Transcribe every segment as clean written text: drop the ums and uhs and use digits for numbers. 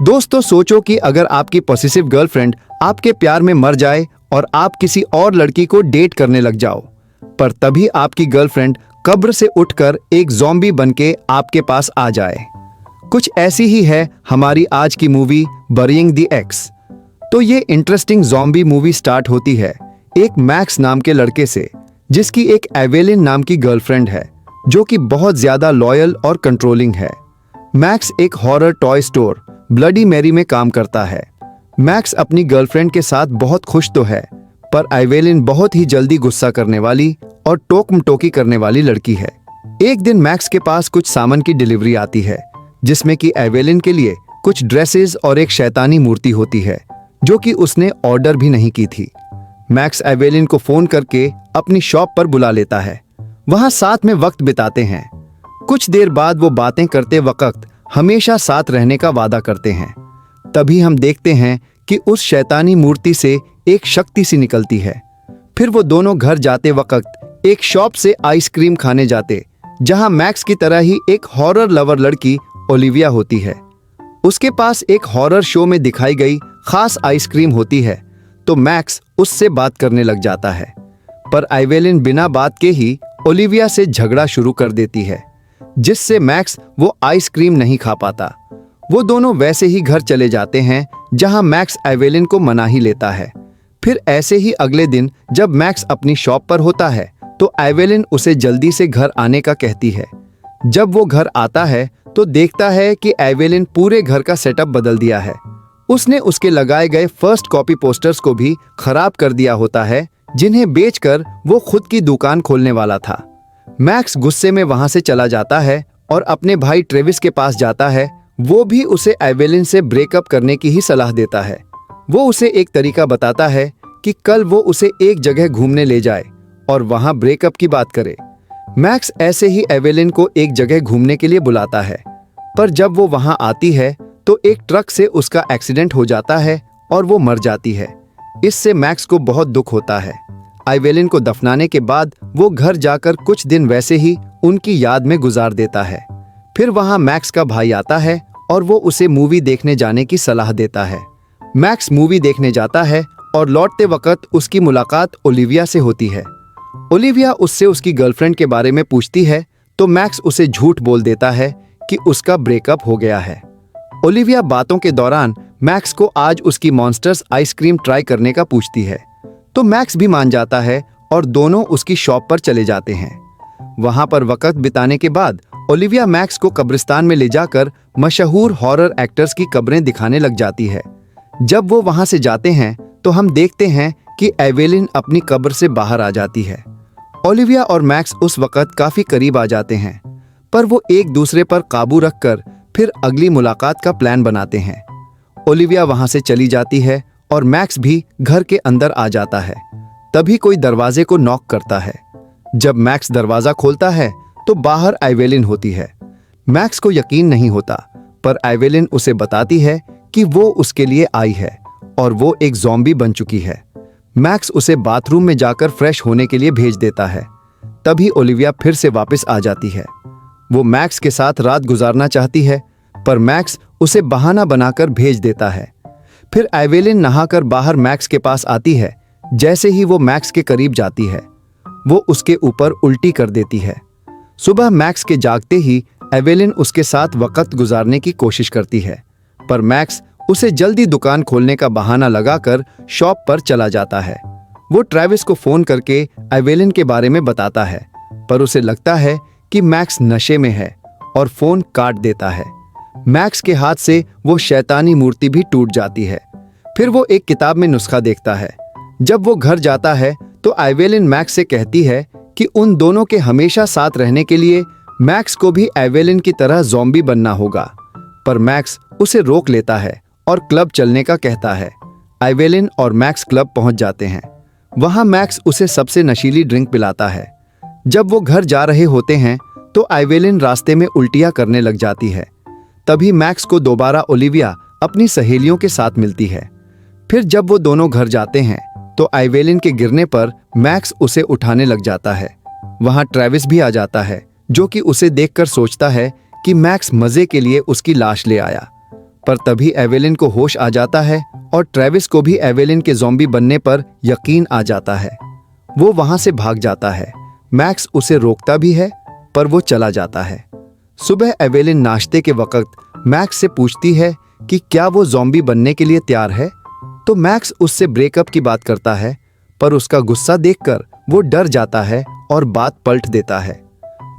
दोस्तों सोचो कि अगर आपकी पॉसेसिव गर्लफ्रेंड आपके प्यार में मर जाए और आप किसी और लड़की को डेट करने लग जाओ, पर तभी आपकी गर्लफ्रेंड कब्र से उठकर एक ज़ॉम्बी बनके आपके पास आ जाए। कुछ ऐसी ही है हमारी आज की मूवी बरीइंग द एक्स। तो ये इंटरेस्टिंग ज़ॉम्बी मूवी स्टार्ट होती है एक मैक्स नाम के लड़के से, जिसकी एक एवेलिन नाम की गर्लफ्रेंड है जो कि बहुत ज्यादा लॉयल और कंट्रोलिंग है। मैक्स एक horror toy store bloody Mary में काम करता है। मैक्स अपनी गर्लफ्रेंड के साथ बहुत खुश तो है, पर एवेलिन बहुत ही जल्दी गुस्सा करने वाली और टोकमटोकी करने वाली लड़की है। एक दिन मैक्स के पास कुछ सामान की डिलीवरी आती है, जिसमें कि एवेलिन के लिए कुछ ड्रेसेस और एक शैतानी मूर्ति होती है जो कि उसने ऑर्डर भी नहीं की थी। मैक्स एवेलिन को फोन करके अपनी शॉप पर बुला लेता है। वहां साथ में वक्त बिताते हैं। कुछ देर बाद वो बातें करते वक्त हमेशा साथ रहने का वादा करते हैं। तभी हम देखते हैं कि उस शैतानी मूर्ति से एक शक्ति सी निकलती है। फिर वो दोनों घर जाते वक्त एक शॉप से आइसक्रीम खाने जाते, जहां मैक्स की तरह ही एक हॉरर लवर लड़की ओलिविया होती है। उसके पास एक हॉरर शो में दिखाई गई खास आइसक्रीम होती है, तो मैक्स उससे बात करने लग जाता है। पर एवेलिन बिना बात के ही ओलिविया से झगड़ा शुरू कर देती है, जिससे मैक्स वो आइसक्रीम नहीं खा पाता। वो दोनों वैसे ही घर चले जाते हैं, जहां मैक्स एवेलिन को मना ही लेता है। फिर ऐसे ही अगले दिन जब मैक्स अपनी शॉप पर होता है, तो एवेलिन उसे जल्दी से घर आने का कहती है। जब वो घर आता है तो देखता है कि एवेलिन पूरे घर का सेटअप बदल दिया है। उसने उसके लगाए गए फर्स्ट कॉपी पोस्टर्स को भी खराब कर दिया होता है, जिन्हें बेचकर वो खुद की दुकान खोलने वाला था। मैक्स गुस्से में वहां से चला जाता है और अपने भाई ट्रेविस के पास जाता है। वो भी उसे एवेलिन से ब्रेकअप करने की ही सलाह देता है। वो उसे एक तरीका बताता है कि कल वो उसे एक जगह घूमने ले जाए और वहां ब्रेकअप की बात करे। मैक्स ऐसे ही एवेलिन को एक जगह घूमने के लिए बुलाता है, पर जब वो वहां आती है तो एक ट्रक से उसका एक्सीडेंट हो जाता है और वो मर जाती है। इससे मैक्स को बहुत दुख होता है। एवेलिन को दफनाने के बाद वो घर जाकर कुछ दिन वैसे ही उनकी याद में गुजार देता है। फिर वहां मैक्स का भाई आता है और वो उसे मूवी देखने जाने की सलाह देता है। मैक्स मूवी देखने जाता है और लौटते वक्त उसकी मुलाकात ओलिविया से होती है। ओलिविया उससे उसकी गर्लफ्रेंड के बारे में पूछती है, तो मैक्स उसे झूठ बोल देता है कि उसका ब्रेकअप हो गया है। ओलिविया बातों के दौरान मैक्स को आज उसकी मॉन्स्टर्स आइसक्रीम ट्राई करने का पूछती है, तो मैक्स भी मान जाता है और दोनों उसकी शॉप पर चले जाते हैं। वहां पर वक्त बिताने के बाद ओलिविया मैक्स को कब्रिस्तान में ले जाकर मशहूर हॉरर एक्टर्स की कब्रें दिखाने लग जाती है। जब वो वहां से जाते हैं तो हम देखते हैं कि एवेलिन अपनी कब्र से बाहर आ जाती है। ओलिविया और मैक्स उस वक्त काफी करीब आ जाते हैं, पर वो एक दूसरे पर काबू रखकर फिर अगली मुलाकात का प्लान बनाते हैं। ओलिविया वहां से चली जाती है और मैक्स भी घर के अंदर आ जाता है। तभी कोई दरवाजे को नॉक करता है। जब मैक्स दरवाजा खोलता है तो बाहर एवेलिन होती है। मैक्स को यकीन नहीं होता, पर एवेलिन उसे बताती है कि वो उसके लिए आई है और वो एक ज़ॉम्बी बन चुकी है। मैक्स उसे बाथरूम में जाकर फ्रेश होने के लिए भेज देता है। तभी ओलिविया फिर से वापस आ जाती है। वो मैक्स के साथ रात गुजारना चाहती है, पर मैक्स उसे बहाना बनाकर भेज देता है। फिर एवेलिन नहाकर बाहर मैक्स के पास आती है। जैसे ही वो मैक्स के करीब जाती है, वो उसके ऊपर उल्टी कर देती है। सुबह मैक्स के जागते ही एवेलिन उसके साथ वक्त गुजारने की कोशिश करती है, पर मैक्स उसे जल्दी दुकान खोलने का बहाना लगाकर शॉप पर चला जाता है। वो ट्रेविस को फोन करके एवेलिन के बारे में बताता है, पर उसे लगता है कि मैक्स नशे में है और फोन काट देता है। मैक्स के हाथ से वो शैतानी मूर्ति भी टूट जाती है। फिर वो एक किताब में नुस्खा देखता है। जब वो घर जाता है तो एवेलिन मैक्स से कहती है कि उन दोनों के हमेशा साथ रहने के लिए मैक्स को भी एवेलिन की तरह ज़ॉम्बी बनना होगा, पर मैक्स उसे रोक लेता है और क्लब चलने का कहता है। एवेलिन और मैक्स क्लब पहुंच जाते हैं। वहां मैक्स उसे सबसे नशीली ड्रिंक पिलाता है। जब वो घर जा रहे होते हैं तो एवेलिन रास्ते में उल्टियां करने लग जाती है। तभी मैक्स को दोबारा ओलिविया अपनी सहेलियों के साथ मिलती है। फिर जब वो दोनों घर जाते हैं तो एवेलिन के गिरने पर मैक्स उसे उठाने लग जाता है। वहां ट्रेविस भी आ जाता है, जो कि उसे देखकर सोचता है कि मैक्स मजे के लिए उसकी लाश ले आया। पर तभी एवेलिन को होश आ जाता है और ट्रेविस को भी एवेलिन के ज़ॉम्बी बनने पर यकीन आ जाता है। वो वहां से भाग जाता है। मैक्स उसे रोकता भी है पर वो चला जाता है। सुबह एवेलिन नाश्ते के वक्त मैक्स से पूछती है कि क्या वो ज़ॉम्बी बनने के लिए तैयार है, तो मैक्स उससे ब्रेकअप की बात करता है, पर उसका गुस्सा देखकर वो डर जाता है और बात पलट देता है।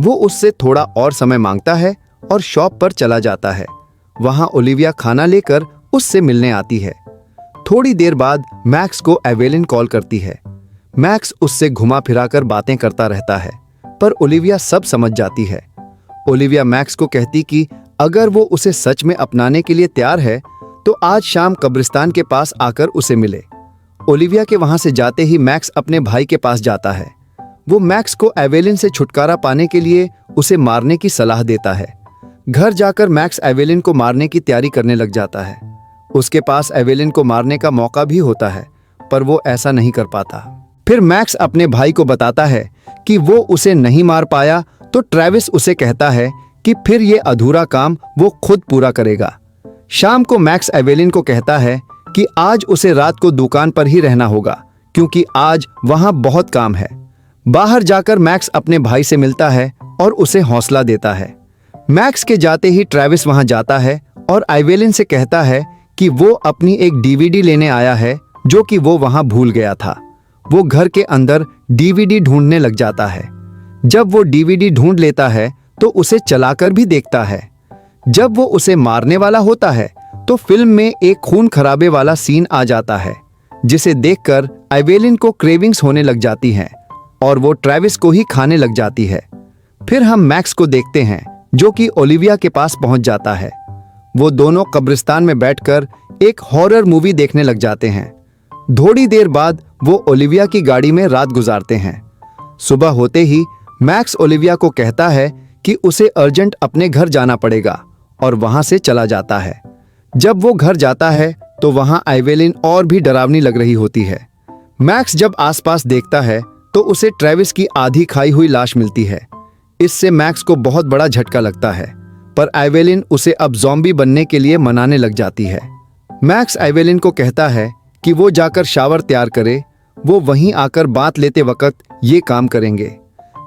वो उससे थोड़ा और समय मांगता है और शॉप पर चला जाता है। वहां ओलिविया खाना लेकर उससे मिलने आती है। थोड़ी देर बाद मैक्स को एवेलिन कॉल करती है। मैक्स उससे घुमा फिराकर बातें करता रहता है, पर ओलिविया सब समझ जाती है। ओलिविया मैक्स को कहती कि अगर वो उसे सच में अपनाने के लिए तैयार है तो आज शाम कब्रिस्तान के पास आकर उसे मिले। ओलिविया के वहां से जाते ही मैक्स अपने भाई के पास जाता है। वो मैक्स को एवेलिन से छुटकारा पाने के लिए उसे मारने की सलाह देता है। घर जाकर मैक्स एवेलिन को मारने की तैयारी करने लग जाता है। उसके पास एवेलिन को मारने का मौका भी होता है, पर वो ऐसा नहीं कर पाता। फिर मैक्स अपने भाई को बताता है कि वो उसे नहीं मार पाया, तो ट्रेविस उसे कहता है कि फिर ये अधूरा काम वो खुद पूरा करेगा। शाम को मैक्स एवेलिन को कहता है कि आज उसे रात को दुकान पर ही रहना होगा, क्योंकि आज वहां बहुत काम है। बाहर जाकर मैक्स अपने भाई से मिलता है और उसे हौसला देता है। मैक्स के जाते ही ट्रेविस वहां जाता है और एवेलिन से कहता है कि वो अपनी एक डीवीडी लेने आया है जो कि वो वहां भूल गया था। वो घर के अंदर डीवीडी ढूंढने लग जाता है। जब वो डीवीडी ढूंढ लेता है तो उसे चलाकर भी देखता है। जब वो उसे मारने वाला होता है तो फिल्म में एक खून खराबे वाला सीन आ जाता है, जिसे देखकर एवेलिन को क्रेविंग्स होने लग जाती हैं और वो ट्रेविस को ही खाने लग जाती है। फिर हम मैक्स को देखते हैं जो कि ओलिविया के पास पहुंच जाता है। वो दोनों कब्रिस्तान में बैठकर एक हॉरर मूवी देखने लग जाते हैं। थोड़ी देर बाद वो ओलिविया की गाड़ी में रात गुजारते हैं। सुबह होते ही मैक्स ओलिविया को कहता है कि उसे अर्जेंट अपने घर जाना पड़ेगा और वहां से चला जाता है। जब वो घर जाता है तो वहां एवेलिन और भी डरावनी लग रही होती है। मैक्स जब आसपास देखता है तो उसे ट्रेविस की आधी खाई हुई लाश मिलती है। इससे मैक्स को बहुत बड़ा झटका लगता है, पर एवेलिन उसे अब ज़ॉम्बी बनने के लिए मनाने लग जाती है। मैक्स एवेलिन को कहता है कि वो जाकर शावर तैयार करे, वो वहीं आकर बात लेते वक्त ये काम करेंगे।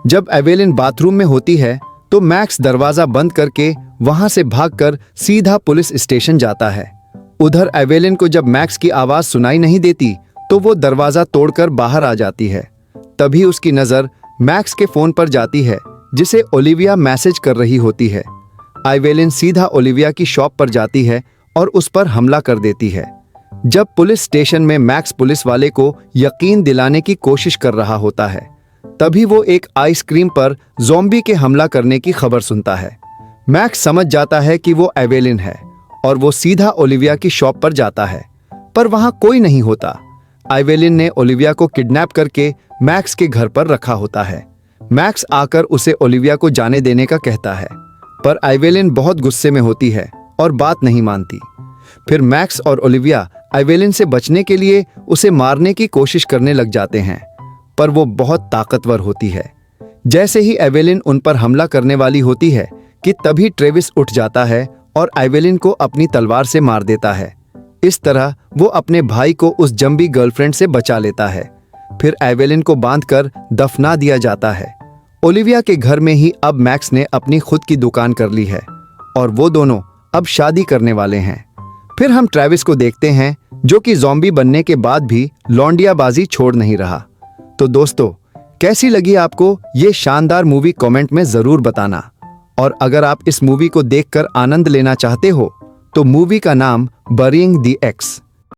जब एवेलिन बाथरूम में होती है तो मैक्स दरवाजा बंद करके वहां से भागकर सीधा पुलिस स्टेशन जाता है। उधर एवेलिन को जब मैक्स की आवाज सुनाई नहीं देती तो वो दरवाजा तोड़कर बाहर आ जाती है। तभी उसकी नजर मैक्स के फोन पर जाती है, जिसे ओलिविया मैसेज कर रही होती है। एवेलिन सीधा ओलिविया की शॉप पर जाती है और उस पर हमला कर देती है। जब पुलिस स्टेशन में मैक्स पुलिस वाले को यकीन दिलाने की कोशिश कर रहा होता है, तभी वो एक आइसक्रीम पर ज़ॉम्बी के हमला करने की खबर सुनता है। मैक्स समझ जाता है कि वो एवेलिन है और वो सीधा ओलिविया की शॉप पर जाता है, पर वहां कोई नहीं होता। एवेलिन ने ओलिविया को किडनैप करके मैक्स के घर पर रखा होता है। मैक्स आकर उसे ओलिविया को जाने देने का कहता है, पर एवेलिन बहुत गुस्से में होती है और बात नहीं मानती। फिर मैक्स और ओलिविया एवेलिन से बचने के लिए उसे मारने की कोशिश करने लग जाते हैं, पर वो बहुत ताकतवर होती है। जैसे ही एवेलिन उन पर हमला करने वाली होती है कि तभी ट्रेविस उठ जाता है और एवेलिन को अपनी तलवार से मार देता है। इस तरह वो अपने भाई को उस जंबी गर्लफ्रेंड से बचा लेता है। फिर एवेलिन को बांधकर दफना दिया जाता है। ओलिविया के घर में ही अब मैक्स ने अपनी खुद की दुकान कर ली है और वो दोनों अब शादी करने वाले हैं। फिर हम ट्रेविस को देखते हैं जो कि ज़ॉम्बी बनने के बाद भी लौंडियाबाजी छोड़ नहीं रहा। तो दोस्तों, कैसी लगी आपको ये शानदार मूवी कमेंट में जरूर बताना। और अगर आप इस मूवी को देखकर आनंद लेना चाहते हो तो मूवी का नाम बरीइंग द एक्स